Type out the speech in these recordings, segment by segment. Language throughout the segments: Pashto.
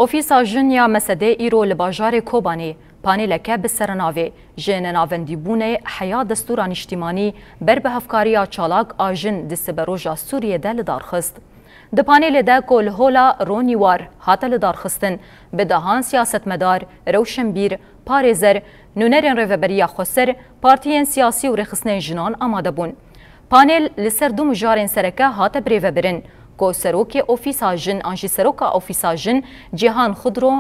اوفیسا جنیا مسده ایرو لباجار کوبانی پانیلکه به سرناوی جن ناوندیبونه حیا دستوران اجتماعی بر به هفکاریا چالاک آجن دستبروجا سوریه دل دارخست. د پانیل ده کل هولا رونیوار هاتل دارخستن به دهان سیاست مدار روشنبیر پارێزەر نونەرên rêveberiya xweser partiyên siyasî û rêxistinên jinan amade bûn. Panêl li ser du mijarên sereke hate birêvebirin ku serokê ofîsa jin an jî seroka ofîsa jin Cîhan Xudro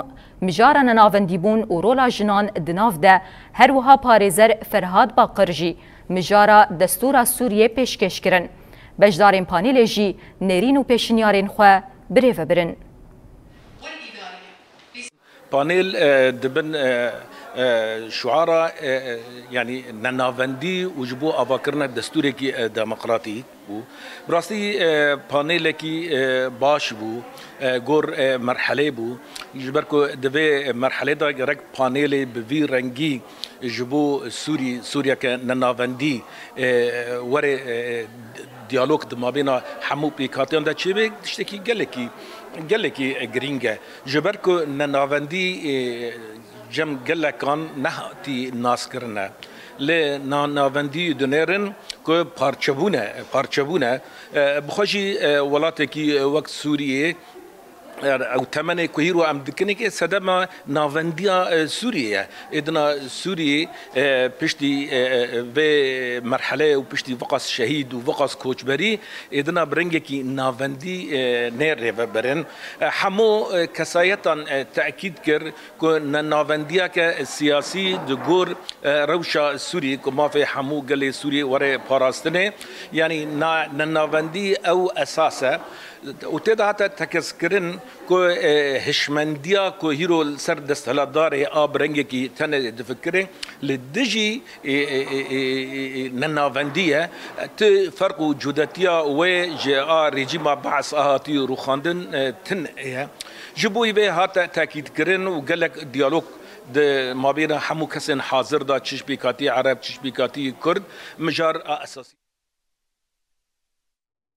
mijara nenavendî bûn û rola jinan di nav de her wiha parêzer Ferhad Baqir jî mijara destûra Sûriyê pêşkêş kirin. Beşdarên panêlê jî nêrîn û pêşinyarên xwe birêvebirin. بانيل دبن شعارة يعني ننافندي وجبو أفكرنا دستوري كي ديمقراطي براستي بانيل كي باش بو غور مرحلة بو جبركو دبي مرحلة دا رك بانيل بفي رنجي جبو سوريا كننافندي وري ديالوج ما بين حمو بيكاتيان دا تشيبك تشتكي قالكي جرينجا جبركو ننافندي جم قلكان نهتي ناس كرنا لننافندي دونيرن كو بارچبونه بخوشي ولاتكي وقت سوريا او تمنه كهيرو ام دكنيك سدما نافنديا سوريا ادنا سوريا بشتي في مرحله وبشتي فقص شهيد وفقص كوچبري ادنا برنجكي نافندي نير برن حمو كسايتان تاكيد كر كو نافنديا كسياسي دغور روشا سوري كما في حمو قال سوري ورا باراستنه يعني نافندي او اساسه وتدا حتى تكسكرن كو هشمنديا كو هيرو سر دستهلادار اب رنگي تن تفكرين لدجي ننافنديه تفرق وجودتيا و جا ريجيم بعث اهاتي روخاندن تن جبوي به حتى تاكيد كرن وقال لك ديالوج ما بين حمو كسن حاضر دا تشبيكاتي عرب تشبيكاتي كرد مجار اساسي